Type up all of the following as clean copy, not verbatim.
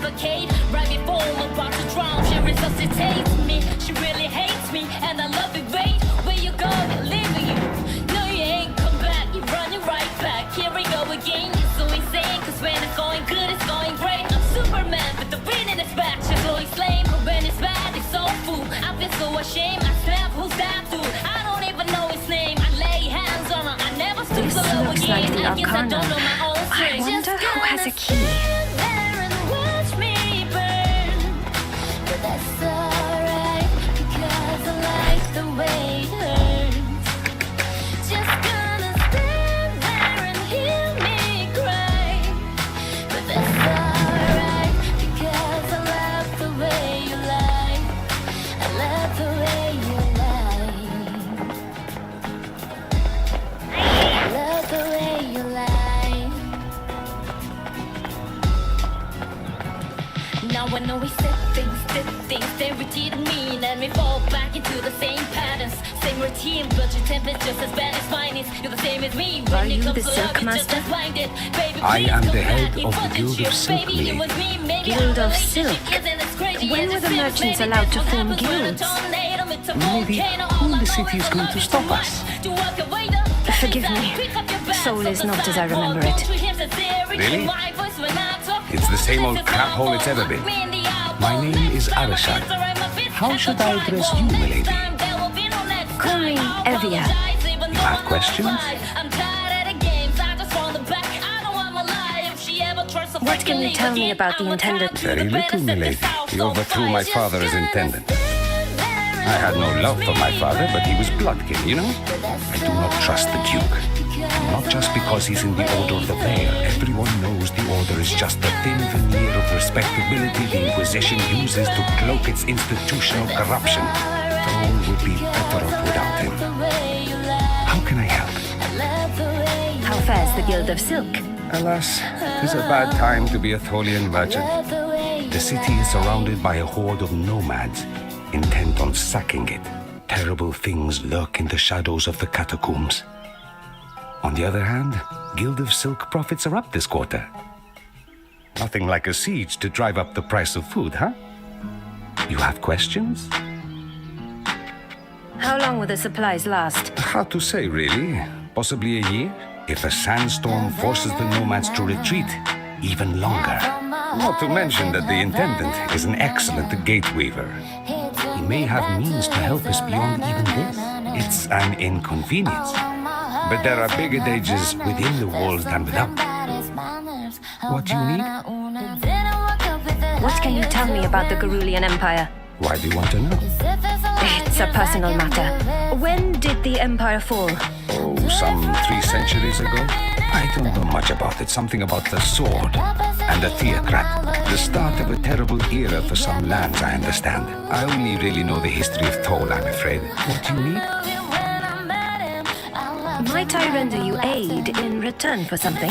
suffocate. Right before I'm about to drown, she resuscitates me. She really hates me, and I love it. Wait, where you go? Leaving you. No, you ain't come back. You're running right back. Here we go again. You're so insane, cause when it's going good, it's going great. I'm Superman, but the wind in his back. She's always lame, but when it's bad, it's so fool. I feel so ashamed. I snap, who's that dude? I don't even know his name. I lay hands on her. I never stoop so low Looks again. like the I guess I don't know my own I strength. wonder who has a key. Stand there and watch me burn. But that's alright, because I like the way it hurts. Just gonna stand there and hear me cry. But that's alright, because I love the way you lie. I love the way you lie. I love the way you lie. Now I know we said things, did things, they repeated me, and we fall back into the same patterns, same routine, but your temper's just as bad as mine is. You're the same as me. Are When it you comes the to Silk love, you're just Master? as blinded. Baby, I please am come the head back. It of the wasn't Guild you, of Silk, baby, it Milady. was me. Maybe Guild our of relationship Silk? isn't as crazy When as were it the seems. merchants Maybe allowed that's to what form happens when a guilds? tornado hits a Milady, volcano. who in All the I know city is going love to is stop too us? much to walk away the Forgive me. Pick up your bags Soul from is the not as I sidewalk. remember Don't it. treat him sincerely. Really? My voice when I talk. It's the same old This is crap hole all it's ever been. me in the eyeball. My name is Next time I Arashad. kiss her in my fist, How have should to I try. address Well, you, next milady? time there will be no next Call me time. I'll Evia. apologize, even though have I know questions? it's lies. I'm tired of the games. I just want the back. I don't want my life. If she ever tries to What can you freaking tell me leave about the again, I will intendant? tell you Very the little, better milady. set the He south overthrew on my fire. father as Just gonna intendant. stand there and I had no watch love for my me father, but he was burn. bloodkin, you know? I do not trust the Duke. Not just because he's in the Order of the Veil. Everyone knows the Order is just the thin veneer of respectability the Inquisition uses to cloak its institutional corruption. Throne would be better off without him. How can I help? How fares the Guild of Silk? Alas, it is a bad time to be a Tholian merchant. The city is surrounded by a horde of nomads, intent on sacking it. Terrible things lurk in the shadows of the catacombs. On the other hand, Guild of Silk profits are up this quarter. Nothing like a siege to drive up the price of food, huh? You have questions? How long will the supplies last? Hard to say, really. Possibly a year. If a sandstorm forces the nomads to retreat, even longer. Not to mention that the intendant is an excellent gate weaver. He may have means to help us beyond even this. It's an inconvenience. But there are bigger dangers within the walls than without. What do you need? What can you tell me about the Garulian Empire? Why do you want to know? It's a personal matter. When did the Empire fall? Oh, some 3 centuries ago? I don't know much about it. Something about the sword and the theocrat. The start of a terrible era for some lands, I understand. I only really know the history of Toll, I'm afraid. What do you need? Might I render you aid in return for something?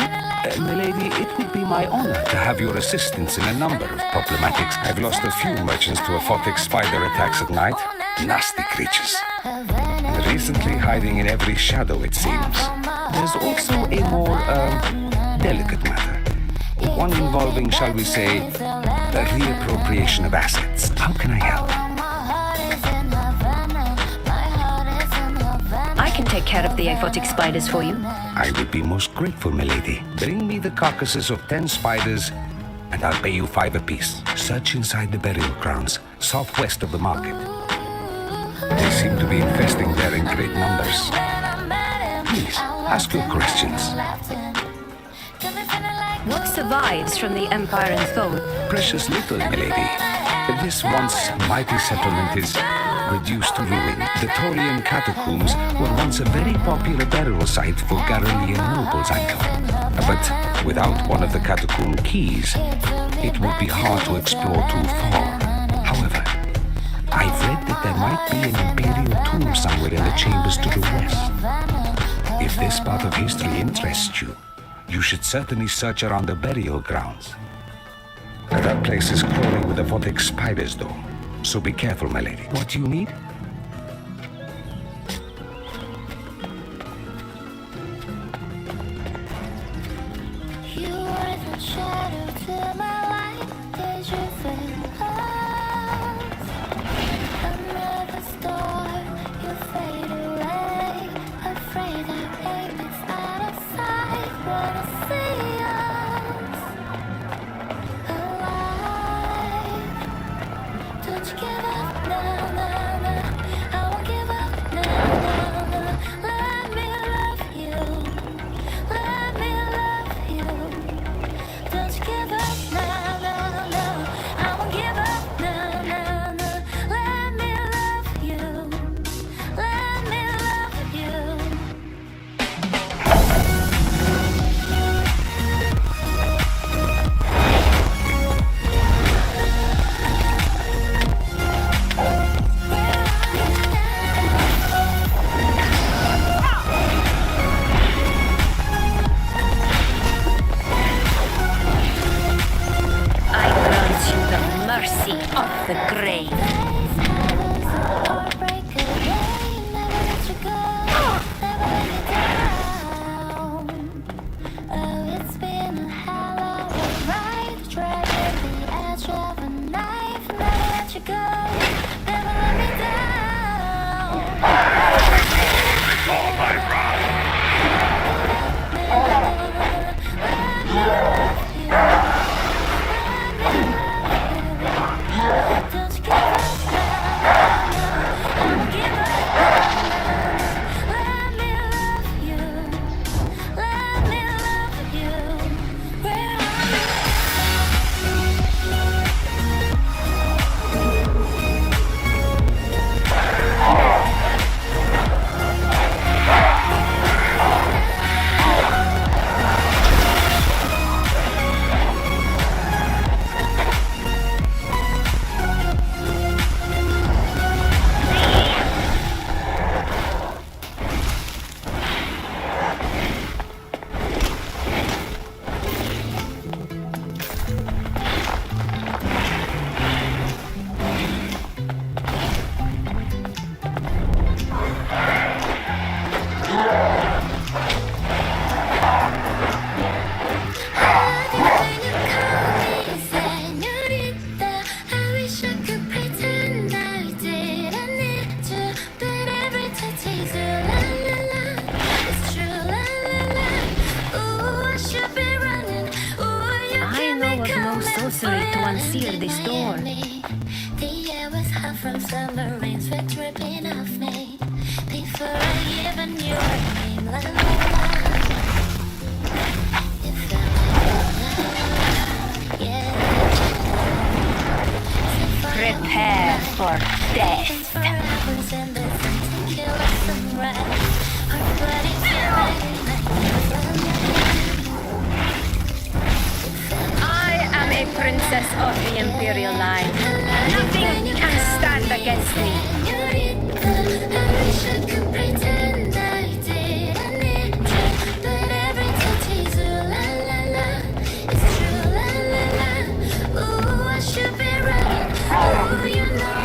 Milady, it would be my honor to have your assistance in a number of problematics. I've lost a few merchants to aphotic spider attacks at night. Nasty creatures. And recently hiding in every shadow, it seems. There's also a more, delicate matter. One involving, shall we say, the reappropriation of assets. How can I help? I can take care of the aphotic spiders for you. I would be most grateful, milady. Bring me the carcasses of 10 spiders, and I'll pay you 5 apiece. Search inside the burial grounds, southwest of the market. They seem to be infesting there in great numbers. Please, ask your questions. What survives from the Empire and Thol? Precious little, milady. This once mighty settlement is reduced to ruin. The Tholian catacombs were once a very popular burial site for Garulian nobles, I'm told. But without one of the catacomb keys, it would be hard to explore too far. However, I've read that there might be an imperial tomb somewhere in the chambers to the west. If this part of history interests you, you should certainly search around the burial grounds. That place is crawling with aphotic spiders, though. So be careful, my lady. What do you need? You are the shadow to my light. There's necessary to unseal this door. The air was hot from summer rain, sweat dripping off me. Before I even knew her name, la la la. It felt like yeah. Prepare for death. For hours and the sun to kill us sunrise. Our bodies feel like I am a princess of the Imperial line. Nothing can stand against me. I wish I could pretend I didn't need you, but every touch is ooh la la la. It's true la la la. Ooh, I should be running. Ooh, you know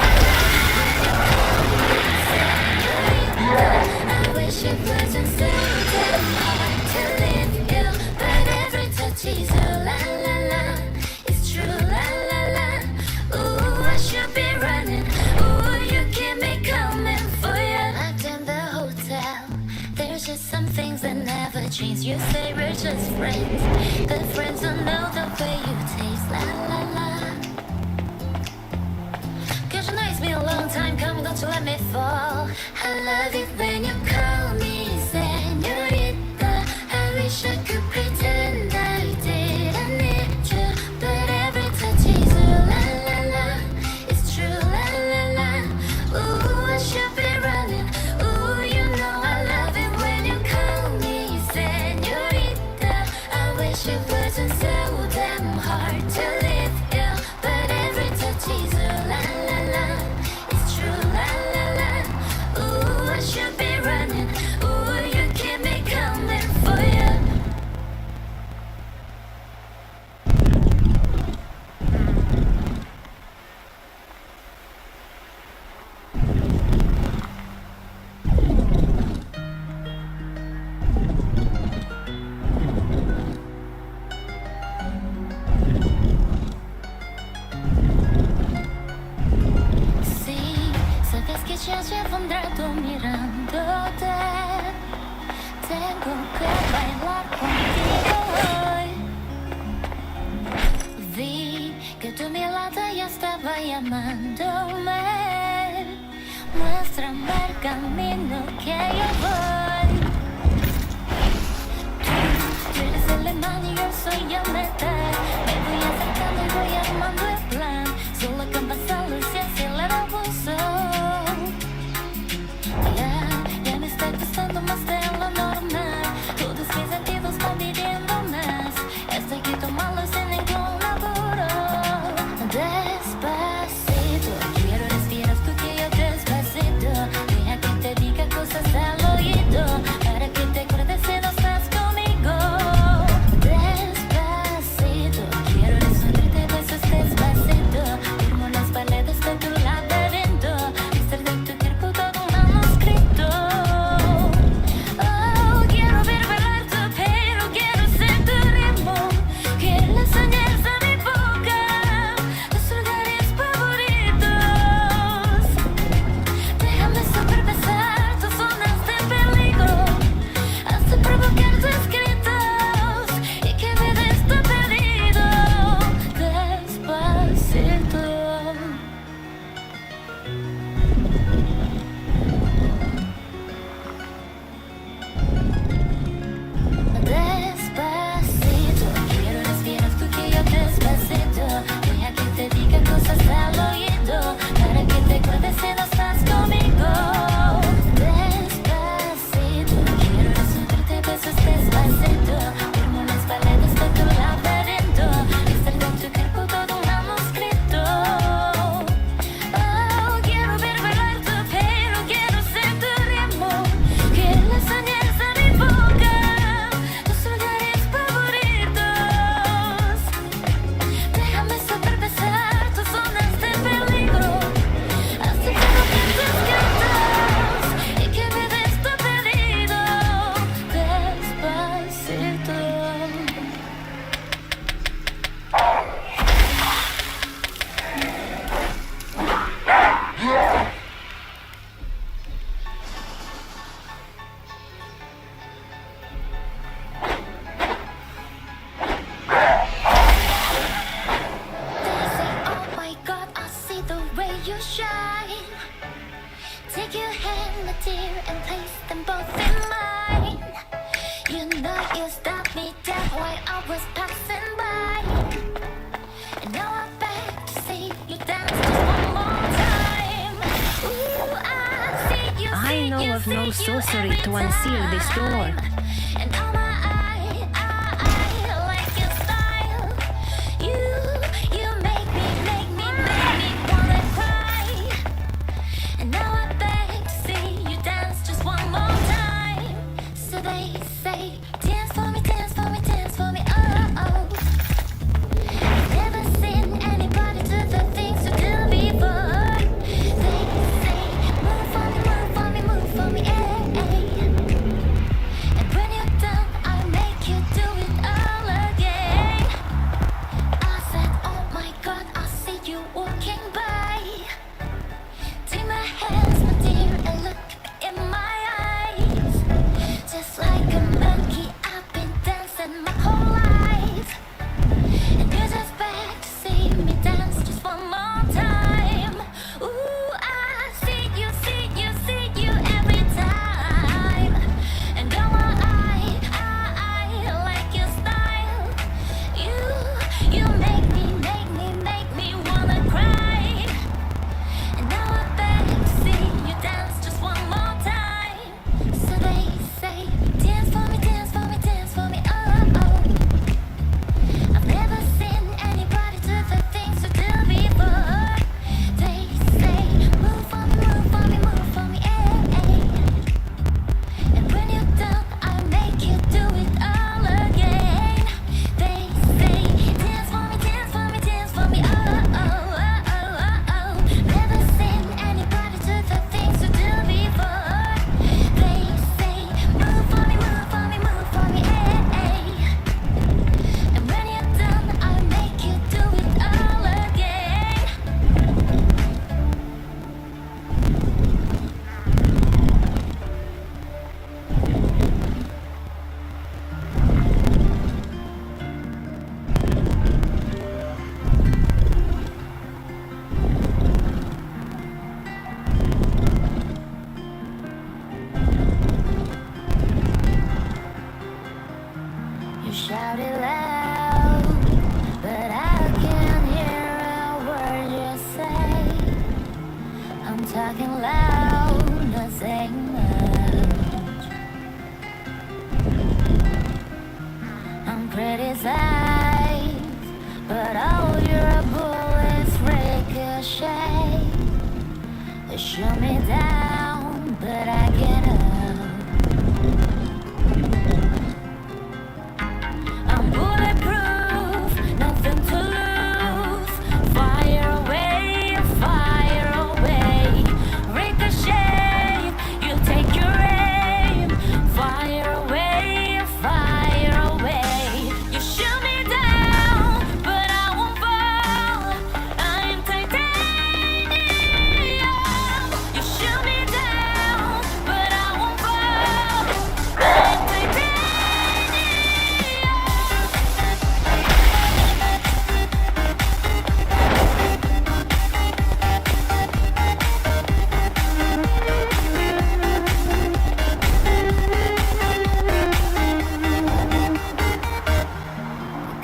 I wish it wasn't so damn hard to leave you, but every touch is ooh la la la. It's true la la la. Ooh, I should be running. Ooh, you keep me coming for you. Locked in the hotel. There's just some things that never change. You say we're just friends, but friends don't know the way you taste. La la la. Cause you know it's been a long time coming, don't you let me fall. I love it when you call me señorita. I wish I could pretend I didn't need you, but every touch is ooh la la la. It's true la la la. Ooh, I should be running. Ooh, you know I love it when you call me señorita. I wish it wasn't so damn hard to leave you, but every touch is ooh la la la. It's true la la la. Ooh, I should be running. Ooh, you keep me coming for you. Sí, sabes que ya llevo un rato mirándote. Tengo que bailar contigo hoy. Vi que tu mirada ya estaba llamándome. Muéstrame el camino que yo voy. Tú eres el imán y yo soy el metal. Me voy acercando y voy armando el plan. Solo que han pasado y se acelera el pulso. Ya me está costando más de lo normal. Todos mis sentidos van pidiendo más. Esto hay que tomarlo sin ningún apuro. Despacito, quiero respirar tú que yo despacito. Deja que te diga cosas al no sorcery to unseal this door. And all my I like your style. You make me wanna cry. And now I beg to see you dance just one more time. So they say, dance for me, dance for me, dance for me, oh, oh. I've never seen anybody do the things you do before. They say, move for me, move for me, move for me, eh, eh. And when you're done, I'll make you do it all again. I said, oh my God, I see you walking by. Take my hands, my dear, and look in my eyes. Just like a monkey, I've been dancing my whole life. And you just beg to see me dance just one more time. Ooh, I see you, see you, see you every time. And oh, I like your style. You make me wanna cry. And now I beg to see you dance just one more time. So they say, dance for me, dance for me, dance for me, oh, oh. I've never seen anybody do the things you do before. They say, move for me, move for me, move for me, eh, eh. And when you're done, I'll make you do it all again. They say, dance for me, dance for me, dance for me, oh, oh, oh, oh, oh. Never seen anybody do the things you do before. They say, move for me, move for me, move for me, eh, eh. And when you're done, I'll make you do it all again. You shout it loud, but I can't hear a word you say. I'm talking loud, not saying much. I'm criticized, but all your bullets ricochet. They shoot me down, but I get up. I'm bulletproof, nothing to lose. Fire away, ricochet. You take your aim. Fire away, you shoot me down, but I won't fall. I'm titanium. You shoot me down, but I won't fall. I'm titanium.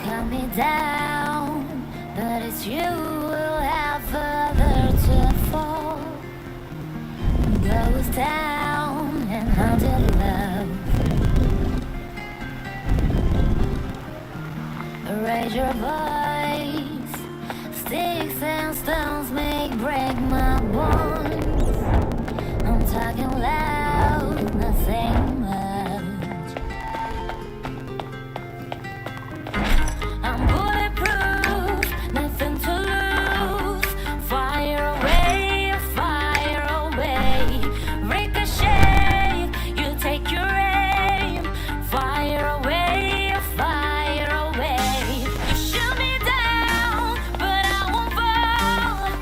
Cut me down, but it's you who'll have further to fall. Goes down and haunted love. Raise your voice. Sticks and stones may break my bones. I'm talking loud, not saying much. I'm bulletproof, nothing to lose. Fire away, ricochet. You take your aim. Fire away, you shoot me down, but I won't fall.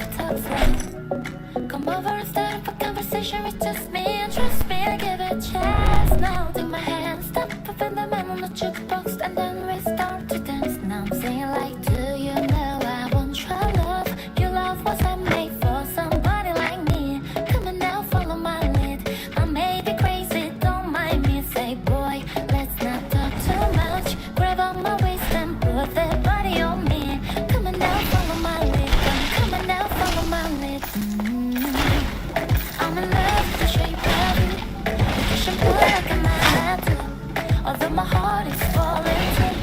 to talk slow. Come over and start up a conversation with just me. And trust me, I give it a chance. Now take my hand, step up in the man on the jukebox, and then we start to dance. Now I'm singing like, do you know I want your love? Your love wasn't made for somebody like me. Come on now, follow my lead. I may be crazy, don't mind me. Say, boy, let's not talk too much. Grab on my waist and put that body on me. Come on now, follow my lead. Come on now, follow my lead. I'm in love with the shape of you. You should put like a man too. Although my heart is falling too.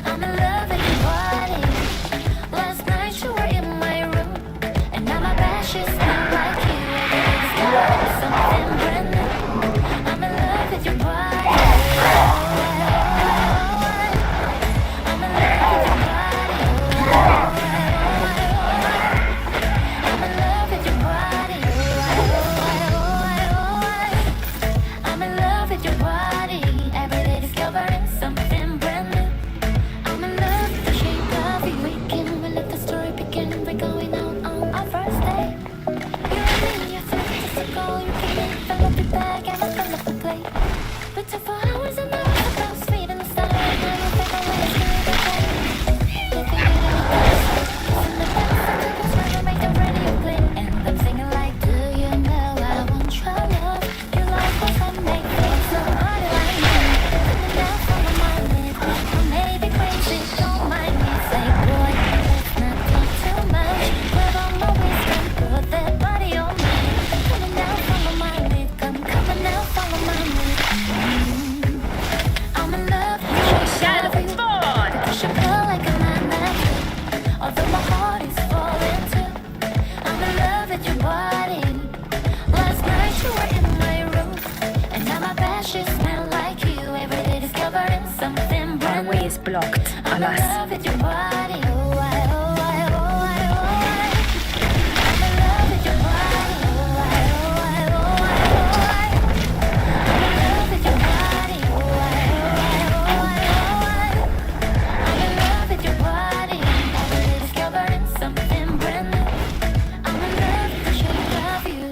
I'm in love with your body. Last night you were in my room, and now my bed sheets smell like you. It's like something brand new. I'm in love with your body. I'm in love with your body. I'm in love with your body. I'm in love with your body. Every day discovering something brand new. I'm in love with the shape of you. We can let the story begin. We're going out on our first day. You and me, you're just a goal. You came in, fill up your bag, and I fill up the plate. We took 4 hours and now it's about sweet in the starlight. Now you think I wanna scream the day. You think you know what's in the past? I took us where we make the radio play. And I'm singing like, do you know I want your love? Your love was handmade for somebody like me. Come on now, follow my lead. I may be crazy, don't mind me. Say, boy, let's not talk too much. Grab on my waist and put that body on me. Come on now, follow my lead. Come on now, follow my lead. I'm in love with your shadow. You should pull like a magnet. Although my heart is falling too. I'm in love with your body. Last night you were in my room, and now my bed sheets smell like you. Every day discovering something Our brand way new. is blocked, I'm in alas. love with your body. Oh, I, oh, I, oh, I, oh, I. I'm in love with your body. Oh, I, oh, I, oh, I, oh, I. I'm in love with your body. Oh, I, oh, I, oh, I, oh, I. I'm in love with your body. Every day discovering something brand new. I'm in love with the shape of you.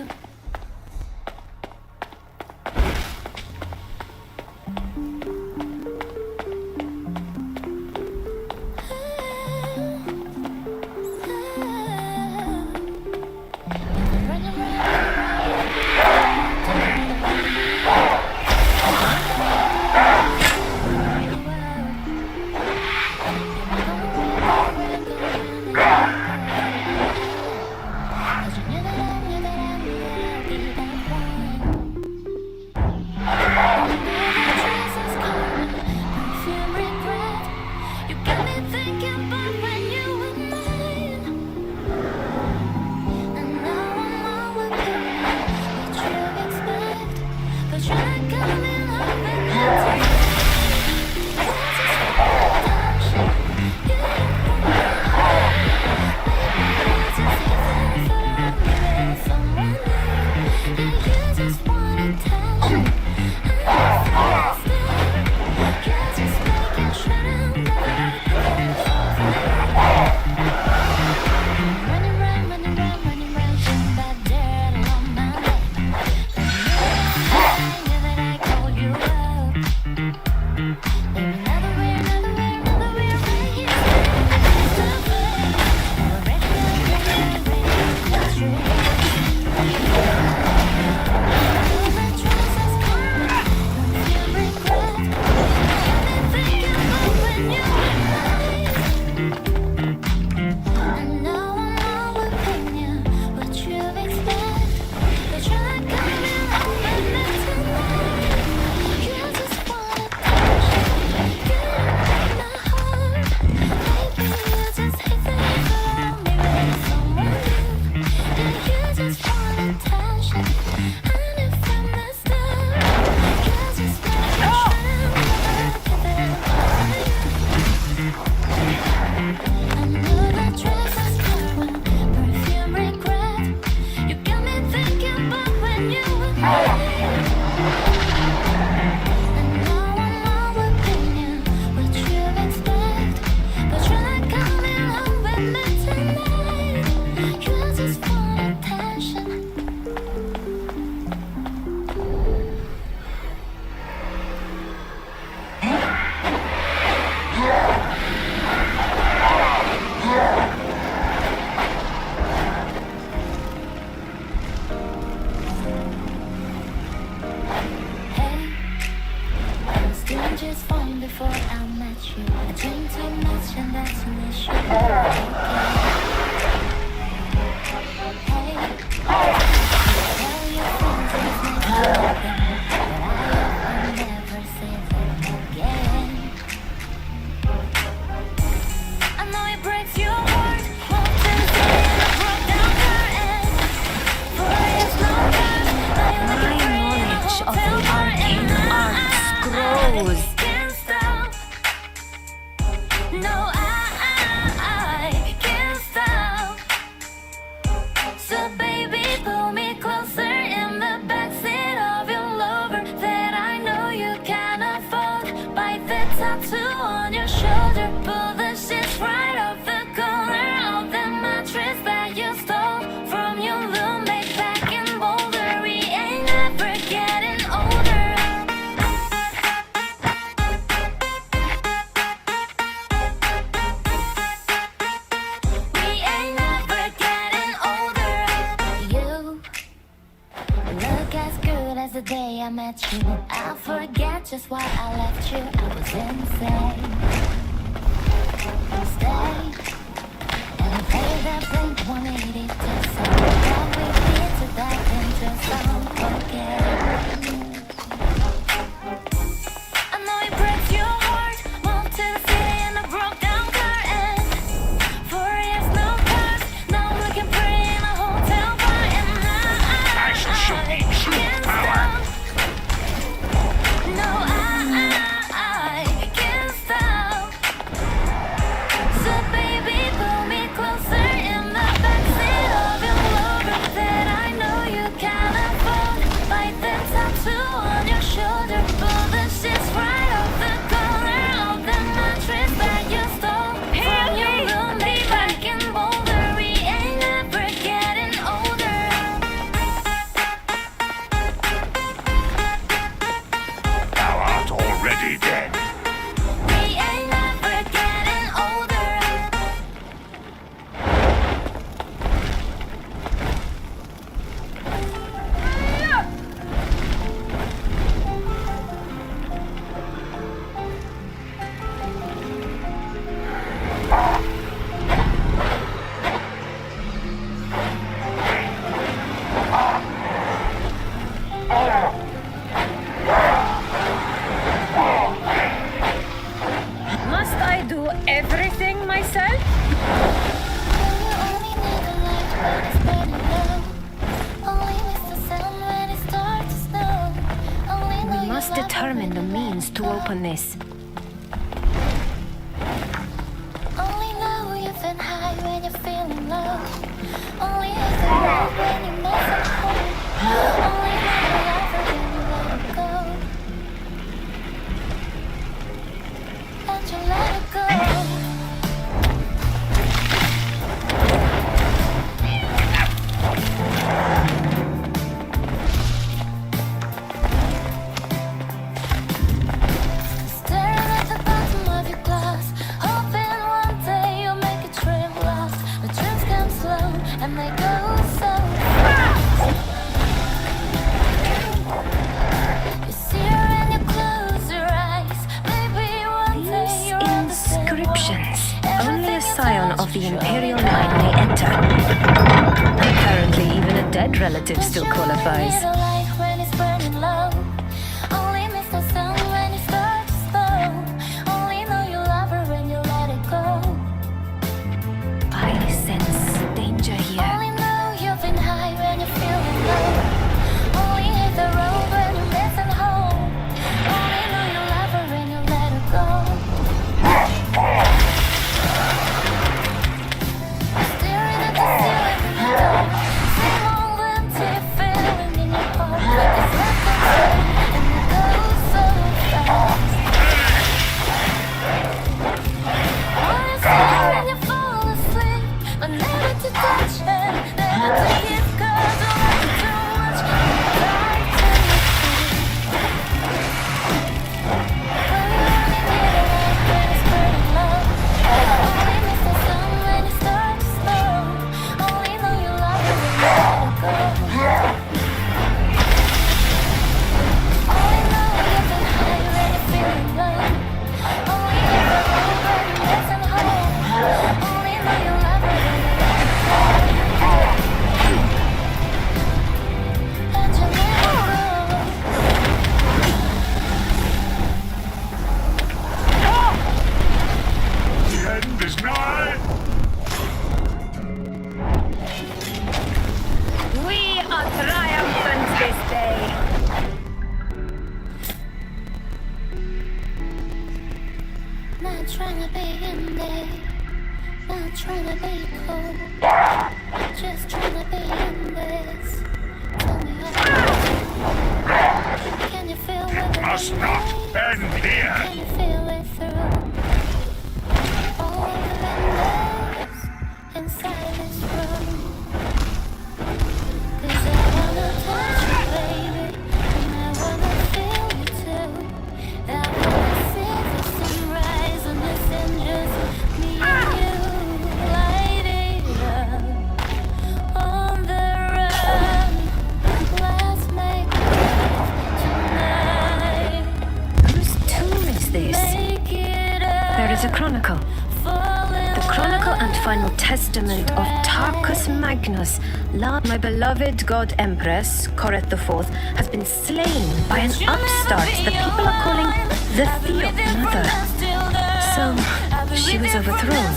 The day I met you, I forget just why I left you. I was insane. Stay and play that Blink 180 to some. What we did to dive into some. Forget it. I know it breaks your heart. Moved to the city in a broke down car and 4 years no cars. Now I'm looking pretty in a hotel bar and I shall show you true power. No, I can't stop. So baby, pull me closer in the backseat of your Rover that I know you can't afford. Bite the tattoo on your shoulder, pull the sheets right off the collar of the mattress that you stole from your roommate back in Boulder. We ain't never getting older. Thou art already dead. We ain't never getting older. Must I do everything myself? Only need the light when it's burning low. Only miss the sun when it starts to snow. Only know We you must love determine the when you means let to go. open this. Only know you've been high when you're feeling low. Only hit the road when you miss it home. Only know you love her when you let it go. And you let it go. Staring at the bottom of your glass, hoping one day you'll make a dream last. The dreams come slow and they go so fast. You see her and you close your eyes. Maybe one day These you're on the same inscriptions. wall. Only a Everything you scion touch of the is Imperial surely line may enter. Apparently, even a dead relative But still you only qualifies. need a light when it's burning low. Only miss the sun when you start to slow. Only know you love her when you let it go. I sense danger here. Only know you've been high when you're feeling low. Only hit the road when you're missing home. Only know you love her when you let her go. Staring at the ceiling window. Same old empty feeling in your heart. testament of Tarkus Magnus, my beloved god empress, Koreth IV, has been slain by an upstart that people are calling the Theok Mother. So, she was overthrown.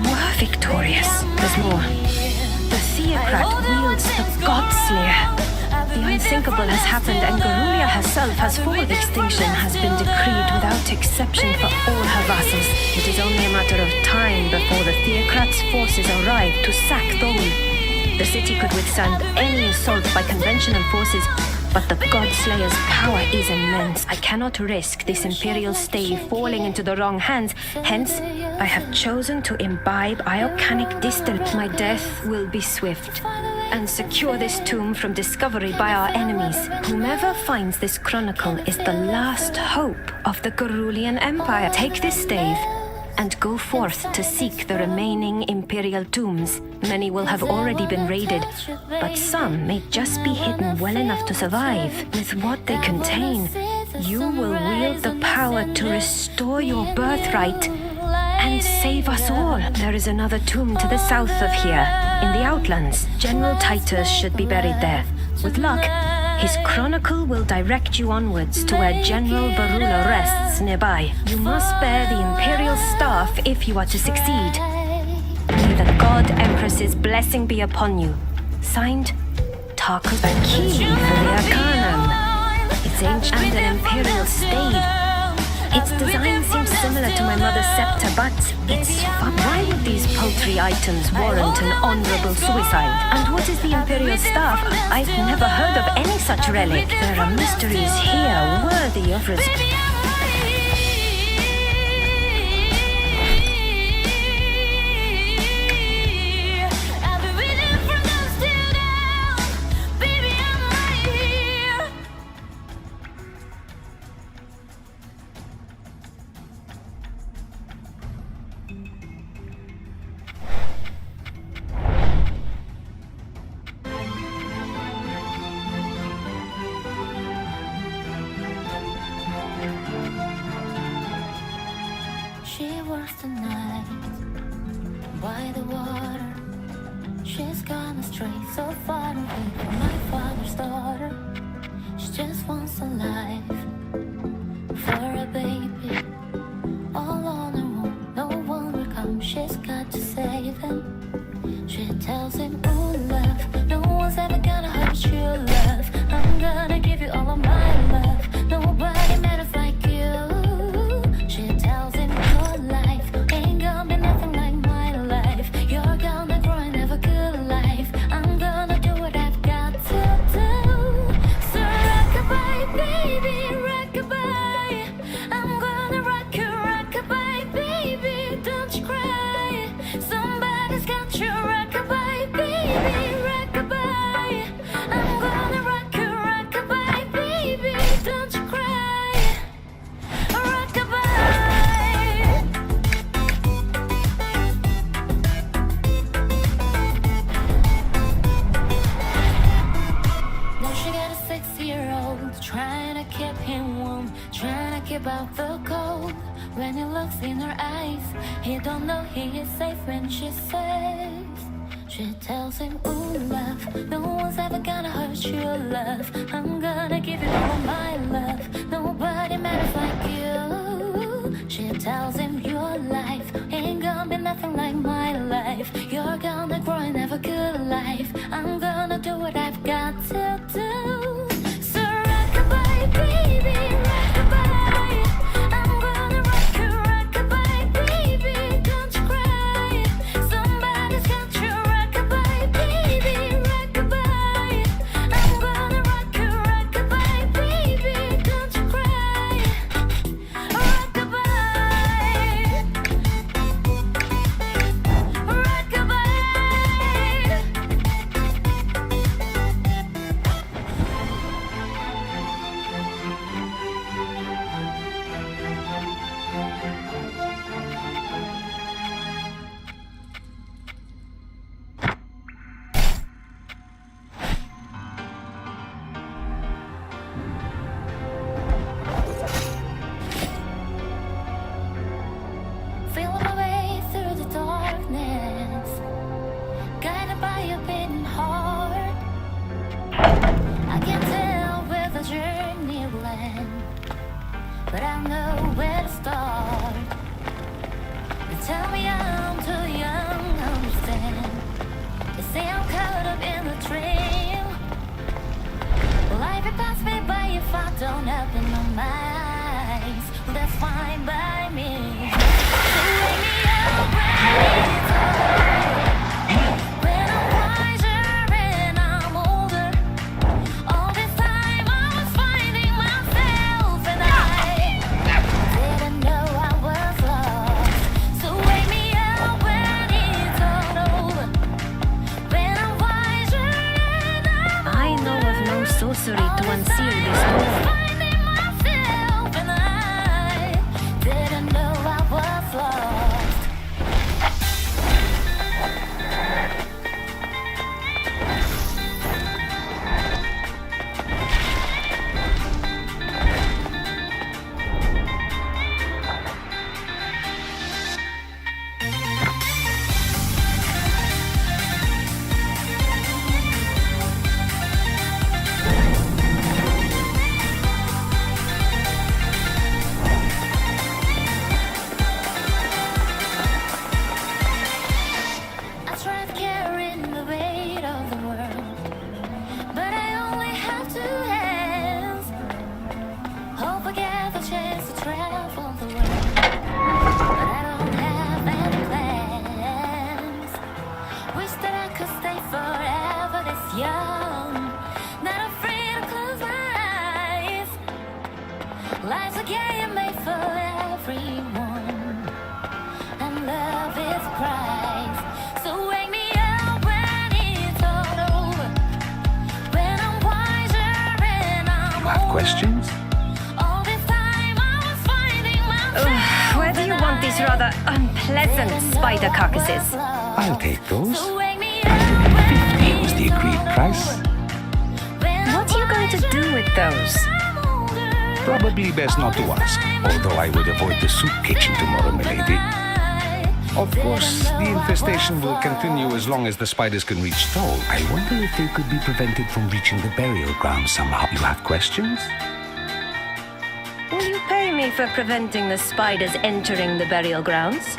We were victorious. There's more. The Theocrat wields the God-Slayer. The unthinkable has happened, and Garulia herself has fallen. Extinction has been decreed without exception for all her vassals. It is only a matter of time before the Theocrat's forces arrive to sack Thol. The city could withstand any assault by conventional forces, but the God-Slayer's power is immense. I cannot risk this Imperial stave falling into the wrong hands. Hence, I have chosen to imbibe iocanic distillate. My death will be swift, and secure this tomb from discovery by our enemies. Whomever finds this chronicle is the last hope of the Garulian Empire. Take this stave and go forth to seek the remaining Imperial tombs. Many will have already been raided, but some may just be hidden well enough to survive. With what they contain, you will wield the power to restore your birthright and save us all. There is another tomb to the south of here, in the Outlands. General Titus should be buried there. With luck, his chronicle will direct you onwards to where General Barula rests nearby. You must bear the Imperial staff if you are to succeed. May the God Empress's blessing be upon you. Signed, Tarkus. A key for the Arcanum. It's ancient and an Imperial stave. Its design seems similar to my mother's scepter, but it's fun. Why would these paltry items warrant an honorable suicide? And what is the Imperial staff? I've never heard of any such relic. There are mysteries here worthy of respect. She works tonight by the water. She's gone astray, so far away from my father's daughter. She just wants a life for a baby, all on her own. No one will come, she's got to save him. She tells him, oh love, no one's ever gonna hurt your love. I'm gonna give you all of my love. Nobody matters like you. She tells him your life ain't gonna be nothing like my life. You're gonna grow and have a good life. I'm gonna do what I've got to do. So rock-a-bye, baby, rock-a-bye. I'm gonna rock-a-bye, baby, don't you cry. Somebody's got you, rock-a-bye, baby, rock-a-bye. I'm gonna rock-a-bye, baby, don't you cry. Rock-a-bye. Now she got a 6-year-old, trying to keep him warm, trying to keep out the cold. When he looks in her eyes, he don't know he is safe when she says. She tells him, ooh love, no one's ever gonna hurt your love. I'm gonna give you all of my love. Nobody matters like you. She tells him your life ain't gonna be nothing like my life. You're gonna grow and have a good life. I'm gonna do what I've got to do. So rock-a-bye, baby, rock-a-bye. I'm gonna rock-a-bye, baby, don't you cry. Somebody's got you, rock-a-bye, baby, rock-a-bye. I'm gonna rock-a-bye, baby, don't you cry. Rock-a-bye, rock-a-bye. don't open my eyes. Well, that's fine by me. So wake me up when I'm wiser and I'm older. All this time I was finding myself and I didn't know I was lost. So wake me up when it's all over. When I'm wiser and I'm older. I know of no sorcery to unseal this door. Finding myself and I didn't know I was lost. I tried carrying the weight of the world, but I only have two hands. Hope I get the chance to travel the world, but I don't have any plans. Wish that I could stay forever this young, not afraid to close my eyes. Life's a game made for everyone, and love is prize. So wake me up when it's all over. When I'm wiser and I'm You have older. questions? All this time I was finding myself. Where do you want these rather unpleasant spider carcasses? I'll take those. So wake me up 50 was the agreed price. What are you going to do with those? Probably best not to ask, although I would avoid the soup kitchen tomorrow, milady. Of course, the infestation will continue as long as the spiders can reach Stoll. I wonder if they could be prevented from reaching the burial ground somehow. You have questions? Will you pay me for preventing the spiders entering the burial grounds?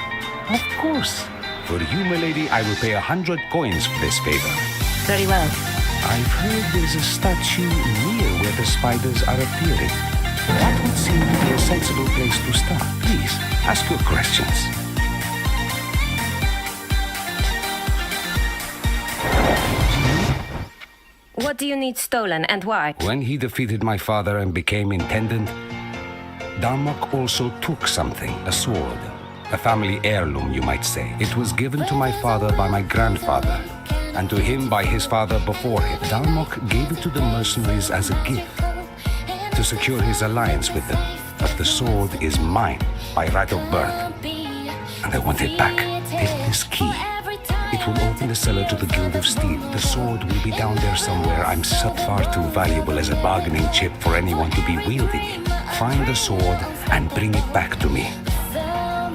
Of course. For you, milady, I will pay 100 coins for this favor. Very well. I've heard there's a statue near where the spiders are appearing. That would seem to be a sensible place to start. Please, ask your questions. What do you need stolen and why? When he defeated my father and became intendant, Darmok also took something, a sword. A family heirloom, you might say. It was given to my father by my grandfather, and to him by his father before him. Darmok gave it to the mercenaries as a gift, to secure his alliance with them. But the sword is mine, by right of birth, and I want it back. Take this key. It will open the cellar to the Guild of Steel. The sword will be down there somewhere. I'm so far too valuable as a bargaining chip for anyone to be wielding it. Find the sword and bring it back to me.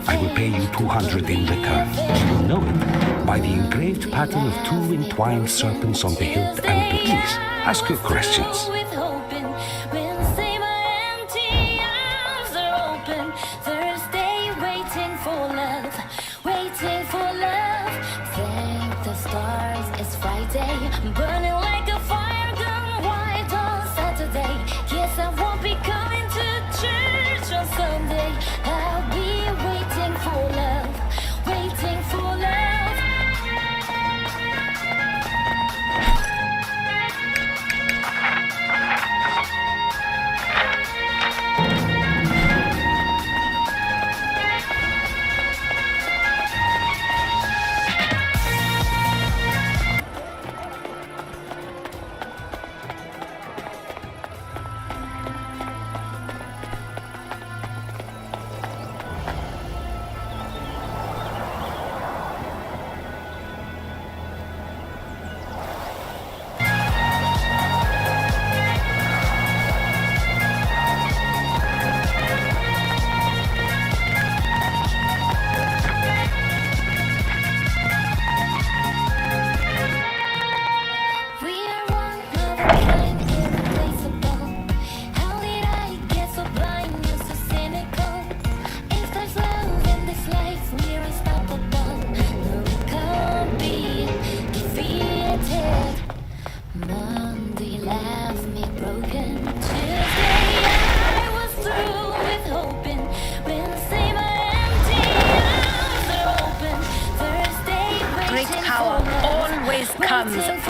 I will pay you 200 in return. You will know it by the engraved pattern of two entwined serpents on the hilt. And please, ask your questions. Burning like a fire gone white on Saturday. Guess I won't be coming to church on Sunday. I'll be waiting for love, waiting for love.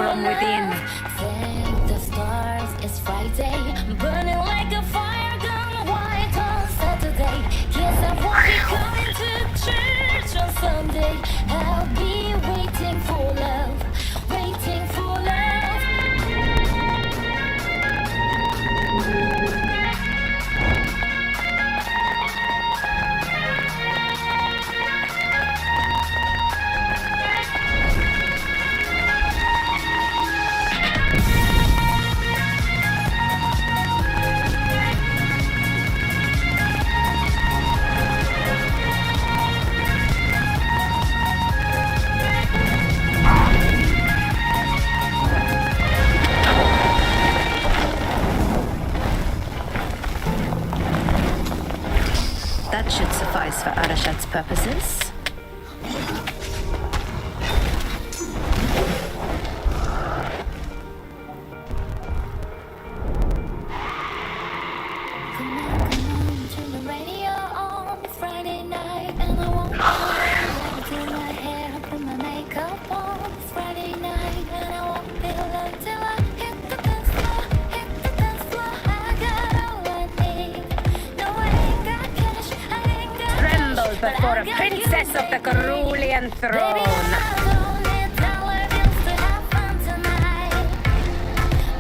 from within. Thank the stars, it's Friday. Burning like a fire gun, white on Saturday. Guess I won't be coming to church on Sunday. I'll be waiting for love, waiting for love. That should suffice for Arashat's purposes. Come on, turn the radio on. It's Friday night and I won't do my hair, put my makeup on. It's Friday night and I won't feel until I hit the dance floor, hit the dance floor. I got all I need. No, I ain't got cash, I ain't got Tremble cash, but before I a got princess you, of the baby. Carolean Baby, throne. I don't need dollar bills to have fun tonight.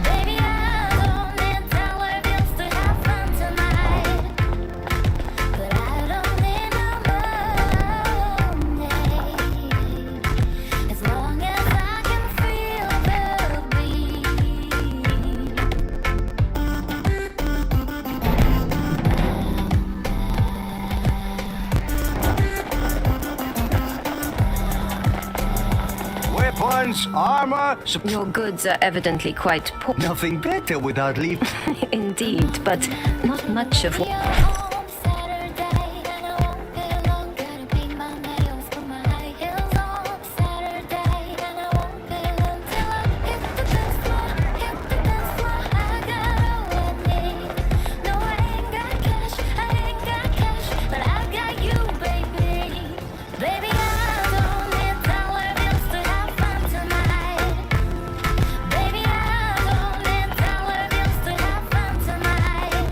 Baby, I don't need dollar bills to have fun tonight. But I don't need no money, as long as I can feel the beat. Weapons, armor, Your goods are evidently quite poor. nothing better without leave. Indeed, but not much of what. On Saturday, and I won't be long. Gotta paint my nails, put my high heels on. Saturday, and I won't be long till I hit the dance floor, hit the dance floor. I got all I need. No, I ain't got cash, I ain't got cash, but I got you, baby. Baby, I don't need dollar bills to have fun tonight. Baby, I don't need dollar bills to have fun tonight.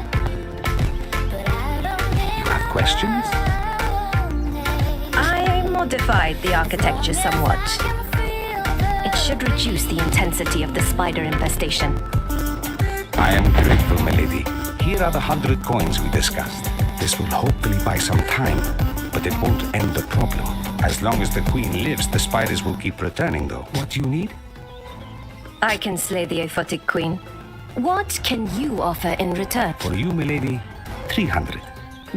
But I don't need Have questions? I modified the architecture somewhat. It should reduce the intensity of the spider infestation. I am grateful, milady. Here are the 100 coins we discussed. This will hopefully buy some time, but it won't end the problem. As long as the queen lives, the spiders will keep returning, though. What do you need? I can slay the aphotic queen. What can you offer in return? For you, milady, 300.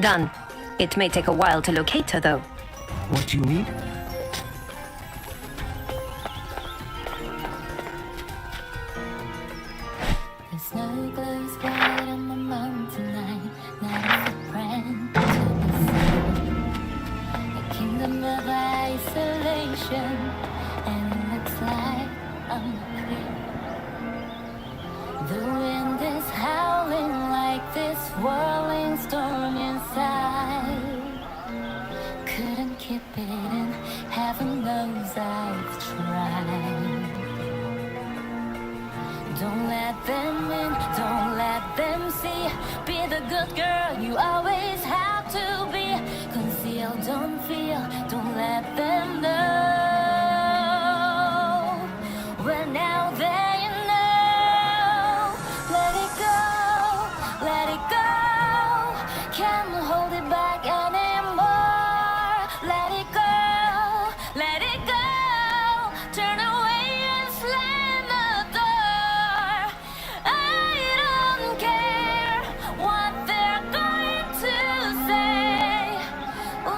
Done. It may take a while to locate her, though. What do you need? The snow glows bright on the mountain tonight. Not a friend to be seen. A kingdom of isolation, and it looks like I'm the queen. The wind is howling like this whirling storm inside. Couldn't keep it in, heaven knows I've tried. Don't let them in, don't let them see. Be the good girl you always have to be. Conceal, don't feel, don't let them know. Well, now they know. Let it go, let it go. Can't hold it back anymore. Let it go, let it go. Turn away and slam the door. I don't care what they're going to say.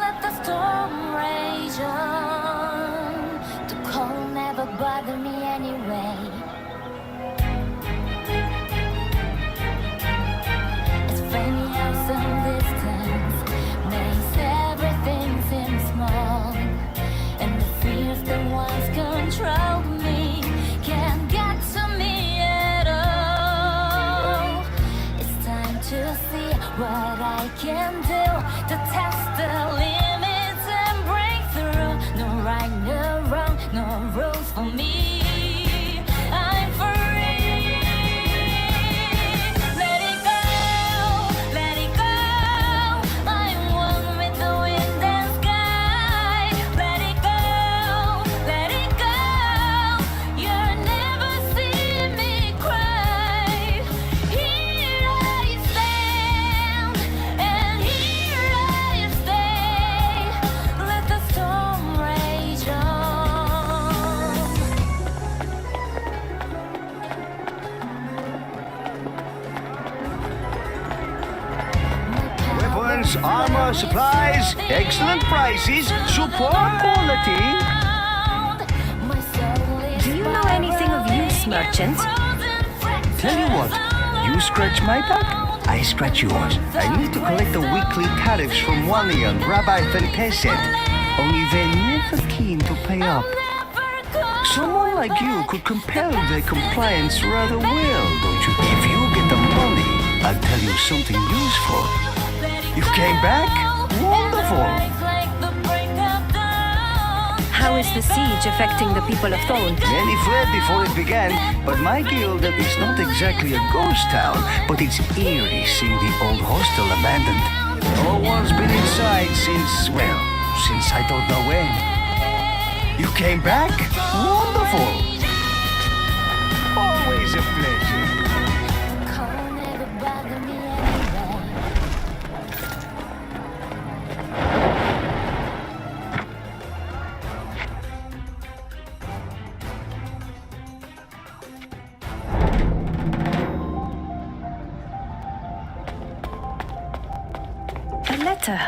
Let the storm rage on. The cold never bothered me anyway. It's funny how some distance makes everything seem small, and the fears that once controlled me can't get to me at all. It's time to see what I can do to test the limits and break through. No right, no wrong, no rules for me. weapons, armor, supplies, excellent prices, superb quality. Do you know anything of use, merchant? Tell you what, you scratch my back, I scratch yours. I need to collect the weekly tariffs from Wally and Rabbi Fentesed. Only they're never keen to pay up. Someone like you could compel their compliance rather well, don't you? If you get the money, I'll tell you something useful. You came back? Wonderful! How is the siege affecting the people of Thone? Many fled before it began, but my guild is not exactly a ghost town, but it's eerie seeing the old hostel abandoned. No one's been inside since, well, since I don't know when. You came back? Wonderful! Always a pleasure. A letter.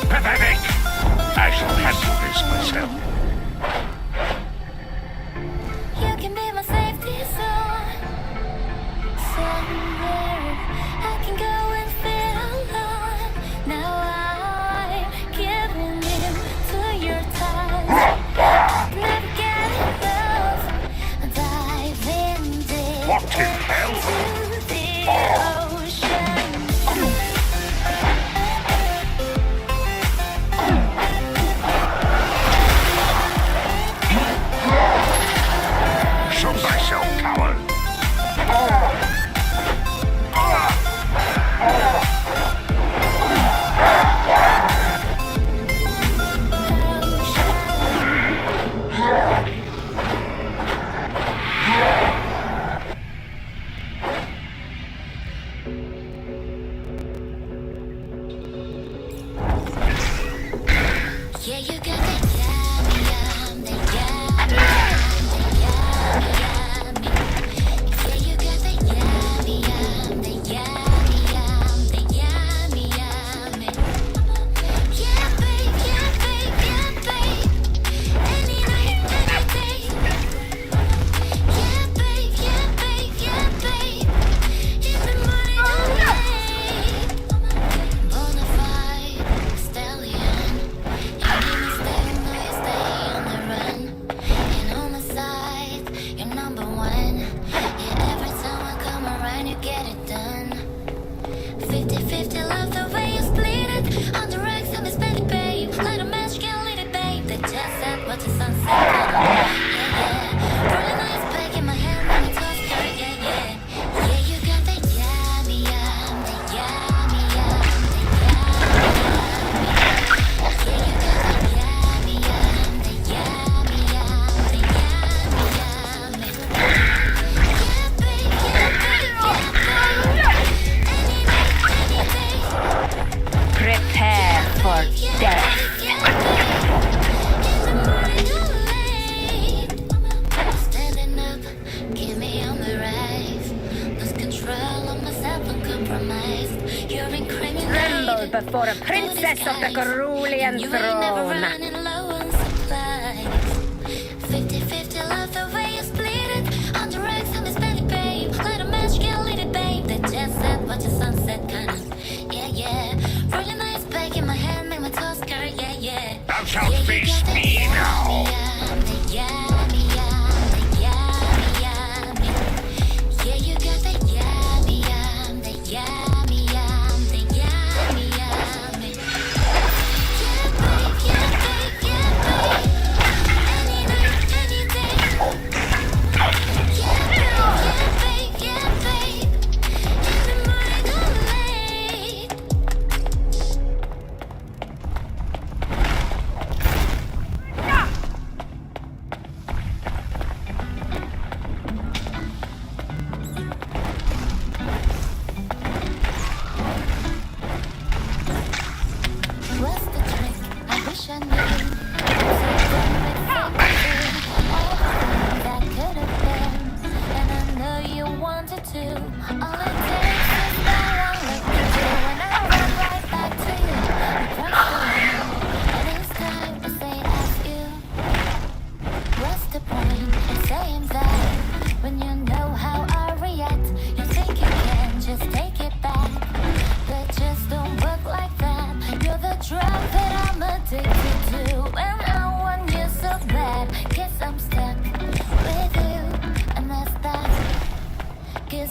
Pathetic! I shall handle this myself. You can be my safety zone. Somewhere I can go and feel alone. Now I'm giving in to your touch. Never get enough. Dive in deep What in hell? to the ocean. Show thyself, coward! Yeah, you got the yummy, yum, the yummy, yummy, yummy. Yeah, you got the yummy, yum, the yummy, yum, the yummy, yummy. Yeah, babe, yeah, babe, yeah, babe. Any night, any day. Yeah, babe, yeah, babe, yeah, babe. In the morning or late. Bonafide stallion. You give me stay, know you stay on the run. And on my side, you're number one. Yeah, every time I come around, you get it done. 50-50, love the way you split it. On the racks, I'm spend it, babe. Light a match, can't lead it, babe. The jet set, watch the sunset. Yeah, yeah. Rolling eyes back in my hand when you toss her, yeah, yeah. Yeah, you got the yummy, yum, the yummy, yum, the yummy, yummy. Yeah, you got the yummy, yum, the yummy, yum, the yummy, yummy. Yeah, babe, yeah, babe, yeah, babe. Any night, any day. Prepare for death. Yeah, babe. In the morning or late. Standing up, give me on the rise. Lose control of myself, uncompromised. You're incriminating. Tremble before a princess of the Carulian You ain't never throne. running low on supplies. 50-50 love.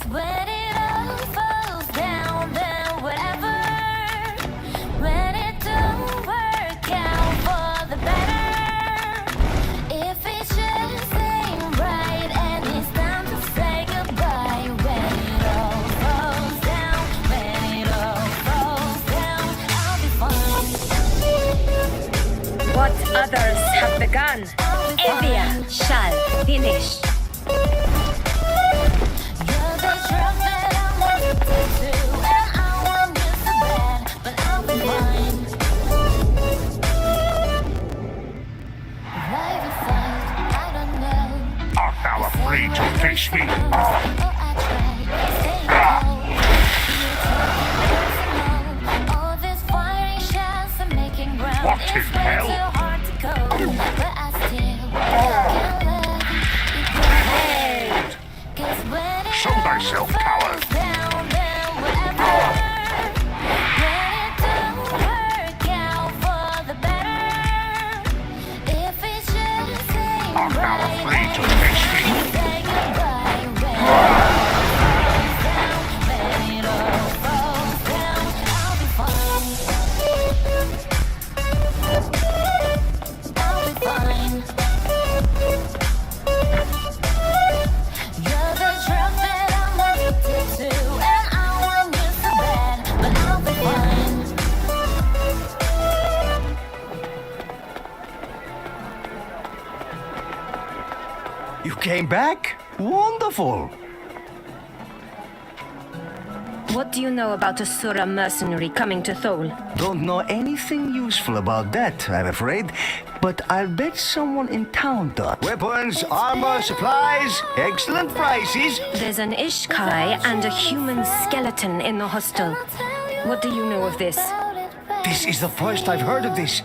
when it all falls down, then whatever. When it don't work out for the better. If it just ain't right and it's time to say goodbye. When it all falls down, when it all falls down, I'll be fine. What others have begun, Evia shall finish. You're the drug that I'm addicted to, and I want you so bad, but I'll be fine. Why we fight, I don't know. Art thou afraid to face me? Oh, I tried, staying cold. You took it personal. All this firing shots and making ground. What It's in way hell? too hard to go, but I still can't let you go. 'Cause when it Show thyself, all coward. falls down, then whatever. When it don't work out for the better. If it just ain't Art thou right afraid to and face me? say goodbye. When it all falls down, I'll be fine. I'll be fine. You're the drug that I'm addicted to, and I want you so bad, but I'll be fine. You came back? Wonderful. What do you know about a Sura mercenary coming to Thole? Don't know anything useful about that, I'm afraid. But I'll bet someone in town does. Weapons, armor, supplies, excellent prices. There's an Ishkai and a human skeleton in the hostel. What do you know of this? This is the first I've heard of this.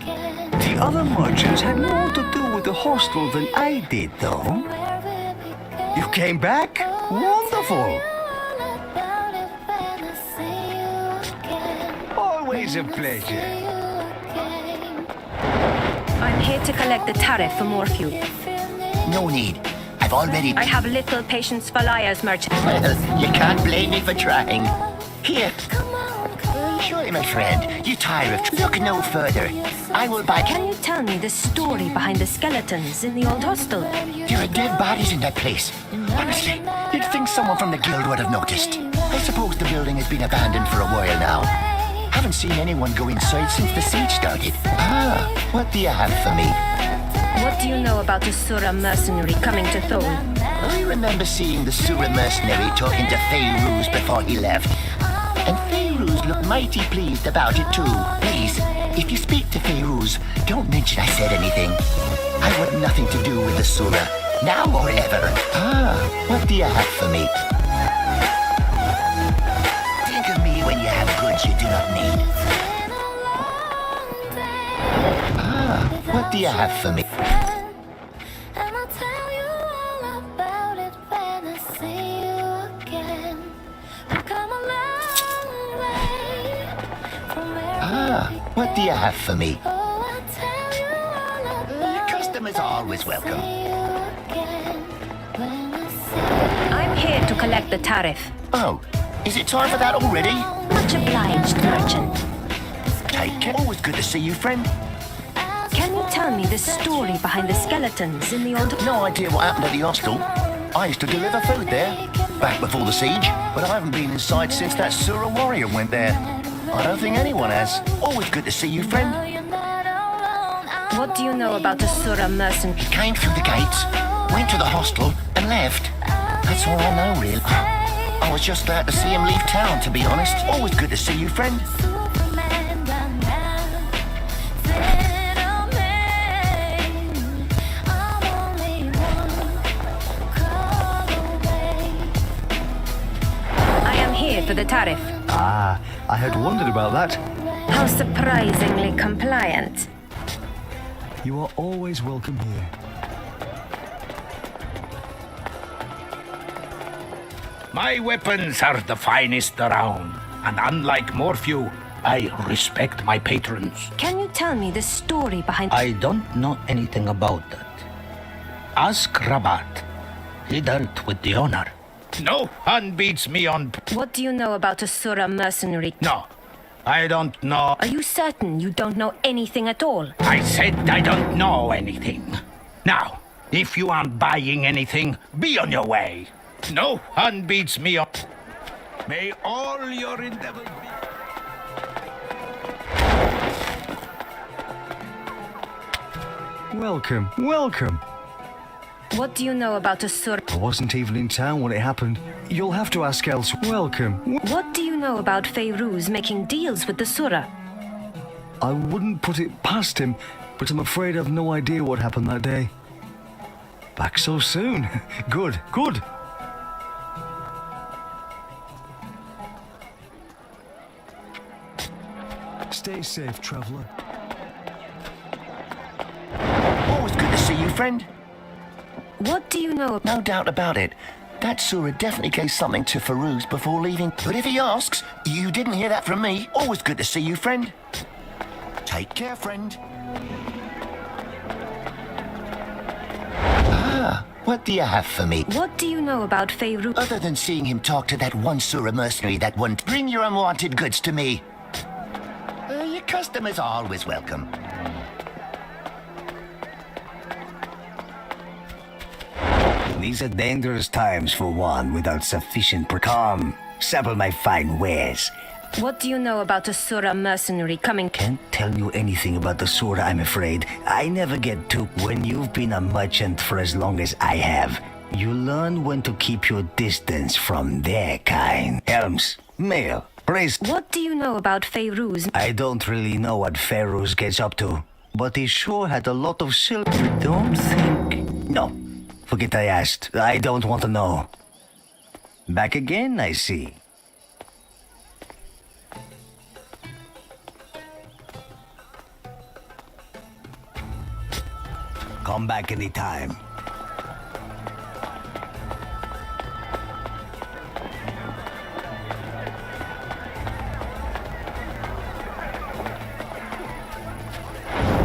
The other merchants had more to do with the hostel than I did, though. You came back? Wonderful. Always a pleasure. I'm here to collect the tariff for more fuel. No need. I've already... I have little patience for liars, merchant. Well, you can't blame me for trying. Here. Surely, my friend, you tire of... Look no further. I will buy... Can you tell me the story behind the skeletons in the old hostel? There are dead bodies in that place. Honestly, you'd think someone from the guild would have noticed. I suppose the building has been abandoned for a while now. Haven't seen anyone go inside since the siege started. Ah, what do you have for me? What do you know about a Sura mercenary coming to Thole? I remember seeing the Sura mercenary talking to Fayruz before he left. And Fayruz looked mighty pleased about it too. Please, if you speak to Fayruz, don't mention I said anything. I want nothing to do with the Sura, now or ever. Ah, what do you have for me? Think of me when you have goods you do not need. Ah, what do you have for me? And I'll tell you all about it when I see you again. We've come a long way from where Ah, what do you have for me? Oh, I'll tell you all about Your customers are always welcome. you again when I see I'm here to collect the tariff. Oh, is it time for that already? Much obliged, merchant. Take care. Always good to see you, friend. Can you tell me the story behind the skeletons in the old... No idea what happened at the hostel. I used to deliver food there, back before the siege, but I haven't been inside since that Sura warrior went there. I don't think anyone has. Always good to see you, friend. you're not alone. What do you know about a Sura mercenary? Came through the gates, went to the hostel, and left. That's all I know, really. I was just glad to see him leave town, to be honest. Always good to see you, friend. Superman done now. Gentleman, I'm only one call away. I am here for the tariff. Ah, I had wondered about that. How surprisingly compliant. You are always welcome here. My weapons are the finest around, and unlike Morphew, I respect my patrons. Can you tell me the story behind... I don't know anything about that. Ask Rabat. He dealt with the owner. No one beats me on... What do you know about Asura mercenary? No, I don't know. Are you certain you don't know anything at all? I said I don't know anything. Now, if you aren't buying anything, be on your way. No one beats me on... May all your endeavors be... Welcome, welcome. What do you know about Asura? I wasn't even in town when it happened. You'll have to ask else. Welcome. What do you know about Feyruz making deals with the Sura? I wouldn't put it past him, but I'm afraid I've no idea what happened that day. Back so soon. Good, good. Stay safe, traveler. Always good to see you, friend. What do you know? No doubt about it. That Sura definitely gave something to Feyruz before leaving. But if he asks, you didn't hear that from me. Always good to see you, friend. Take care, friend. Ah, what do you have for me? What do you know about Feyruz? Other than seeing him talk to that one Sura mercenary that wouldn't bring your unwanted goods to me. Your customers are always welcome. These are dangerous times for one without sufficient Come, sample my fine wares. What do you know about Asura mercenary coming? Can't tell you anything about the Sura, I'm afraid. I never get to. When you've been a merchant for as long as I have, you learn when to keep your distance from their kind. Helms, mail, praise. What do you know about Feyruz? I don't really know what Feyruz gets up to, but he sure had a lot of silk. Don't think... No. Forget I asked. I don't want to know. Back again, I see. Come back anytime.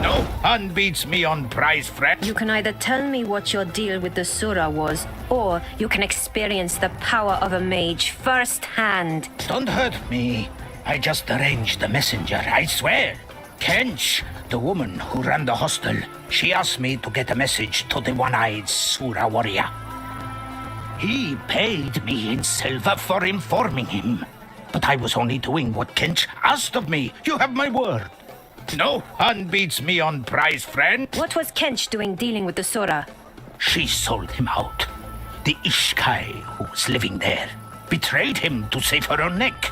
No one beats me on price, friend. You can either tell me what your deal with the Sura was, or you can experience the power of a mage firsthand. Don't hurt me. I just arranged the messenger, I swear. Kench, the woman who ran the hostel, she asked me to get a message to the one-eyed Sura warrior. He paid me in silver for informing him. But I was only doing what Kench asked of me. You have my word. No one beats me on price, friend. What was Kench doing dealing with the Sura? She sold him out. The Ishkai who was living there betrayed him to save her own neck.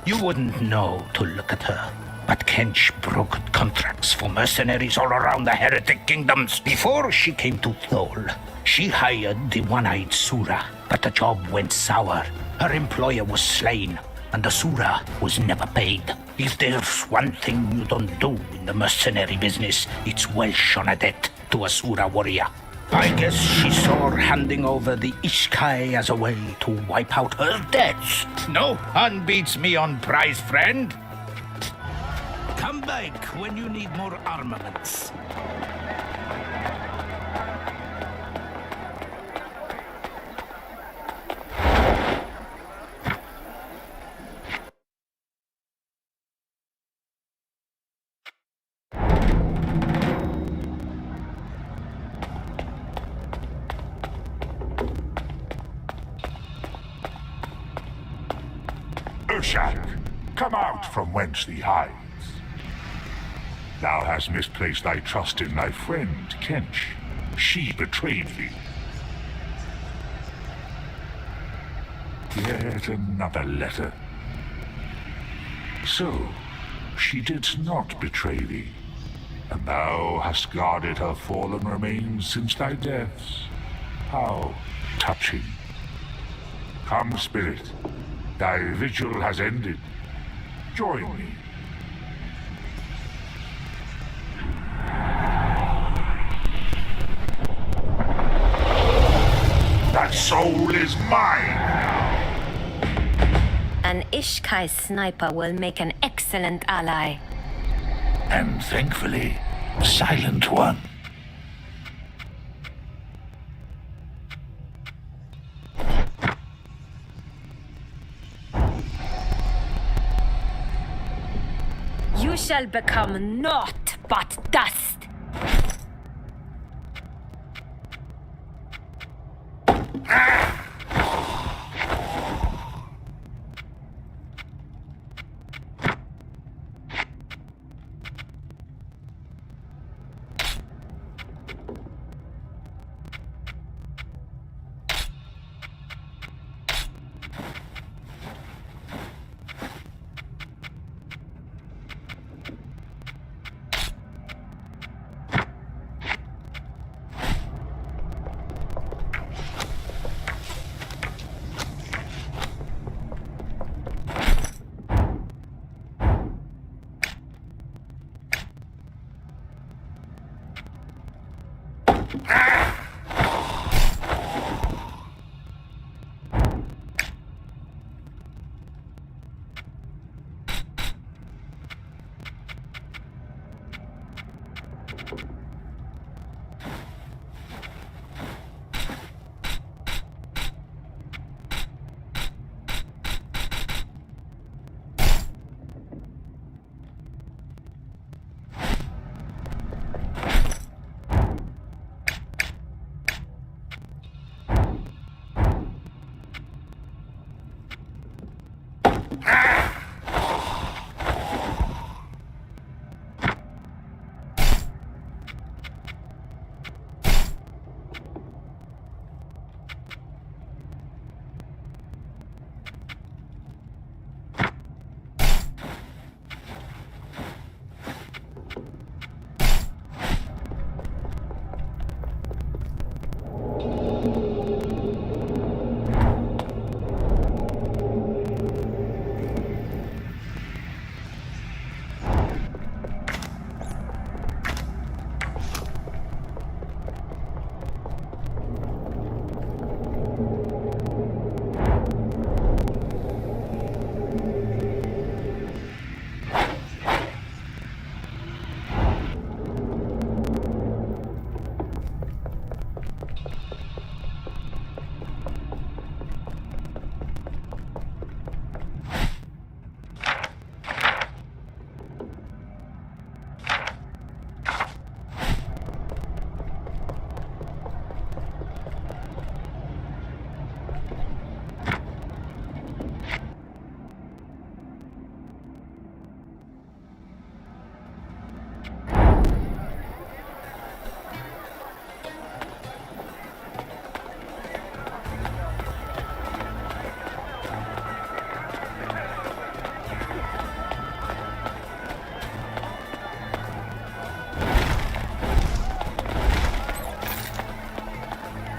You wouldn't know to look at her. But Kench brokered contracts for mercenaries all around the heretic kingdoms. Before she came to Thol, she hired the one-eyed Sura. But the job went sour. Her employer was slain, and the Sura was never paid. If there's one thing you don't do in the mercenary business, it's welsh on a debt to a Sura warrior. I guess she saw handing over the Ishkai as a way to wipe out her debts. No one beats me on price, friend. Come back when you need more armaments. Urshak, come out from whence thee hides. Thou hast misplaced thy trust in thy friend, Kench. She betrayed thee. Yet another letter. So, she did not betray thee, and thou hast guarded her fallen remains since thy deaths. How touching. Come, spirit. Thy vigil has ended. Join me. That soul is mine now. An Ishkai sniper will make an excellent ally. And thankfully, a silent one. shall become naught but dust.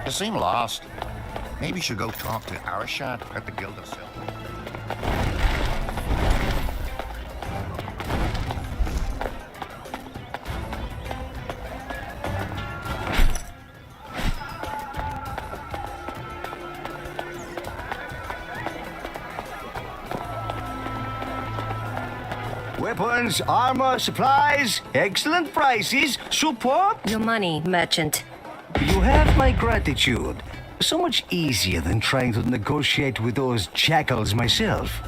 You seem lost. Maybe you should go talk to Arashad at the Guild of Silver. Weapons, armor, supplies, excellent prices, superb. Your money, merchant. You have my gratitude. So much easier than trying to negotiate with those jackals myself.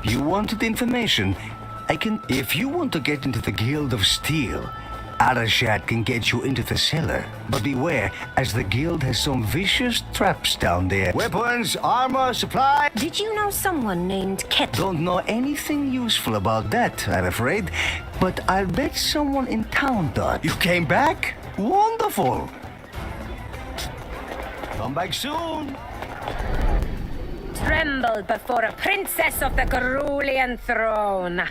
You wanted information. I can... If you want to get into the Guild of Steel, Arashad can get you into the cellar. But beware, as the guild has some vicious traps down there. Weapons, armor, supply... Did you know someone named Ket? Don't know anything useful about that, I'm afraid. But I'll bet someone in town does. You came back? Wonderful! Come back soon! Tremble before a princess of the Cerulean throne.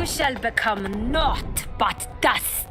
You shall become naught but dust.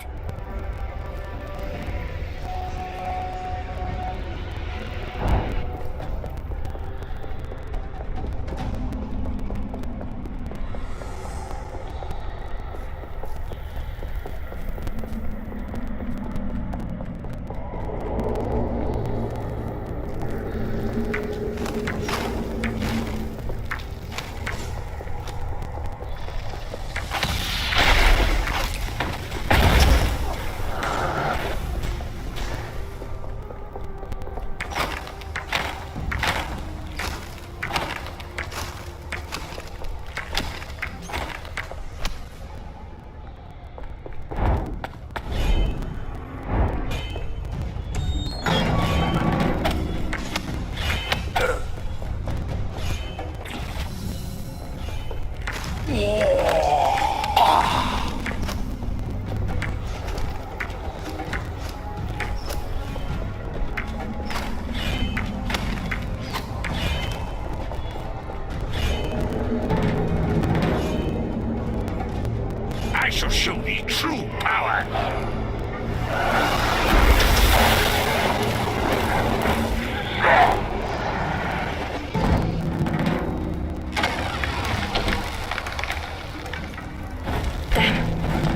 I shall show thee true power.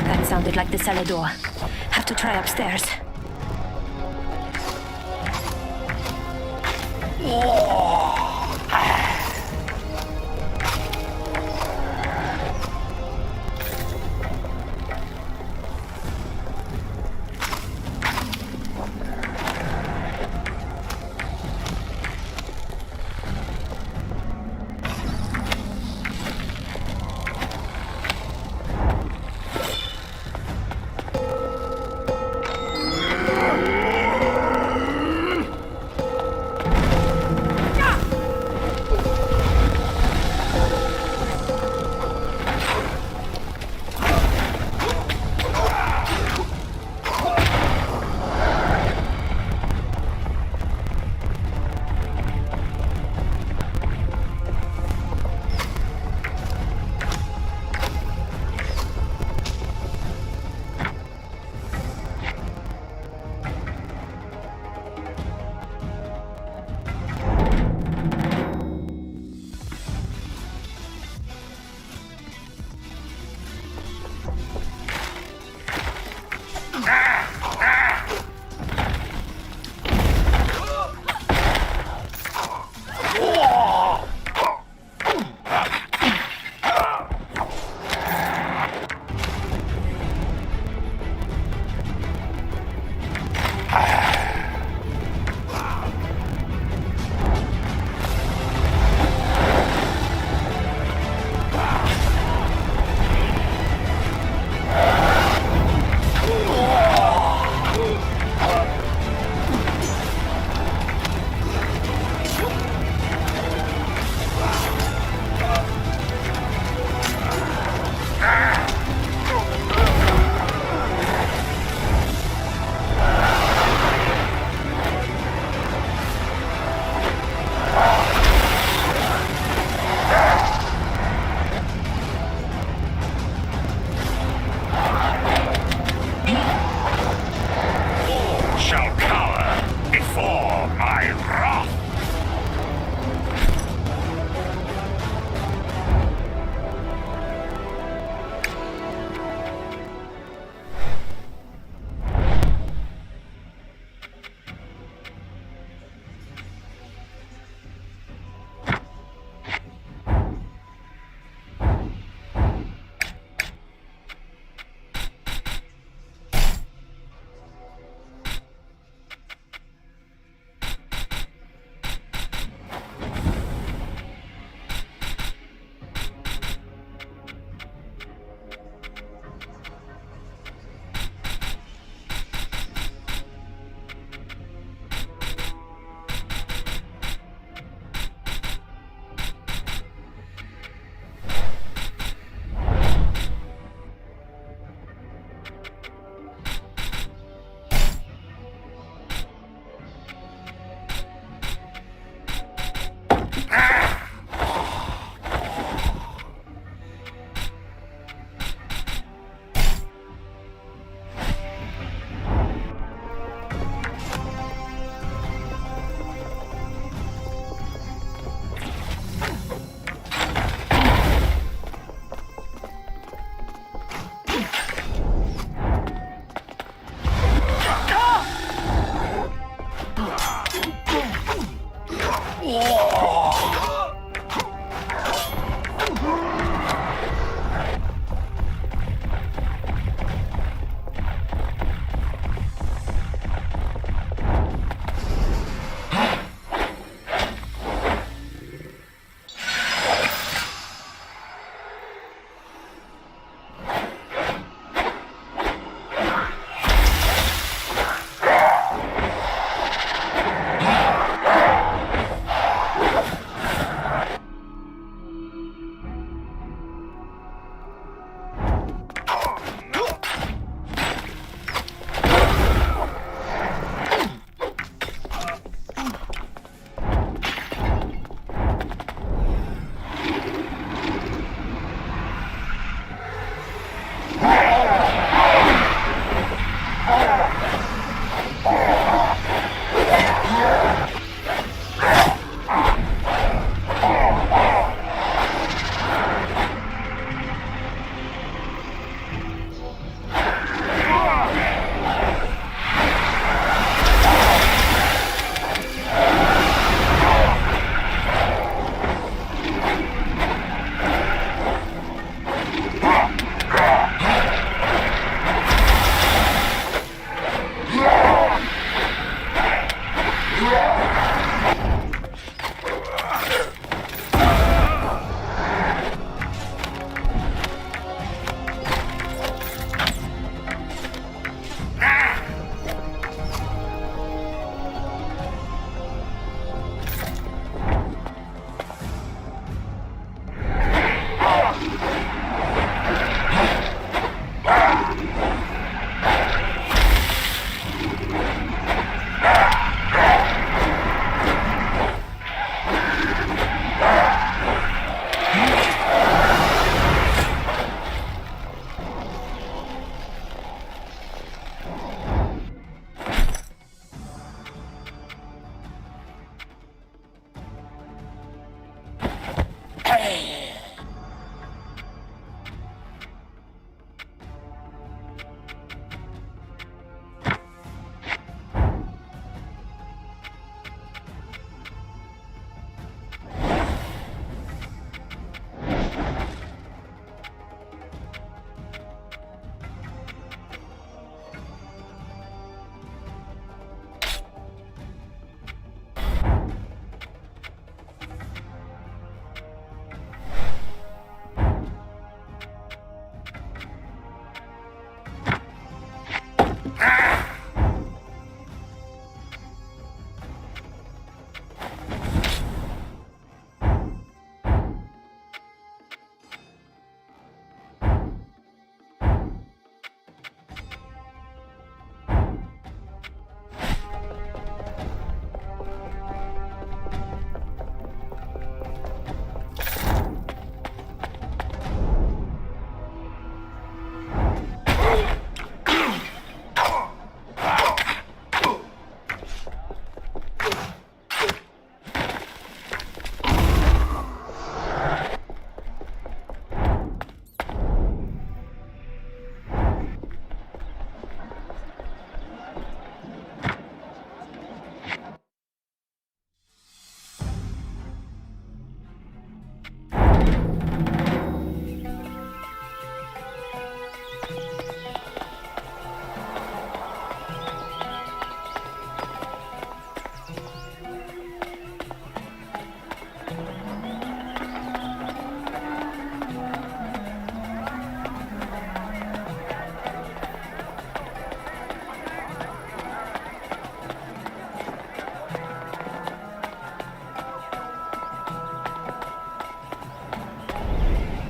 That sounded like the cellar door. Have to try upstairs.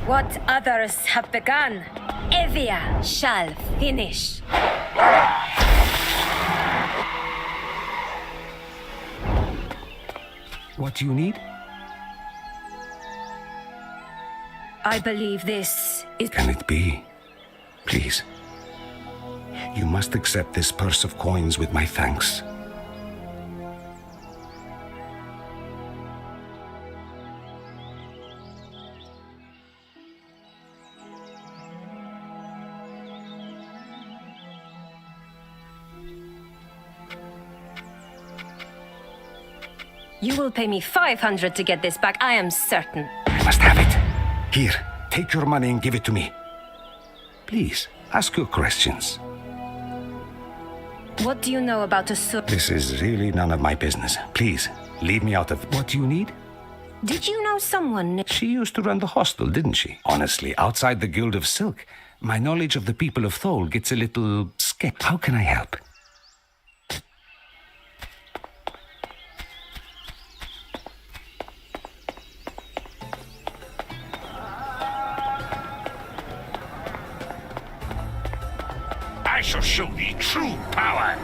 What others have begun, Evia shall finish. What do you need? I believe this is... Can it be? Please. You must accept this purse of coins with my thanks. You will pay me 500 to get this back, I am certain. I must have it. Here, take your money and give it to me. Please, ask your questions. What do you know about a This is really none of my business. Please, leave me out of... What do you need? Did you know someone... She used to run the hostel, didn't she? Honestly, outside the Guild of Silk, my knowledge of the people of Thole gets a little skeptical. How can I help? I shall show thee true power.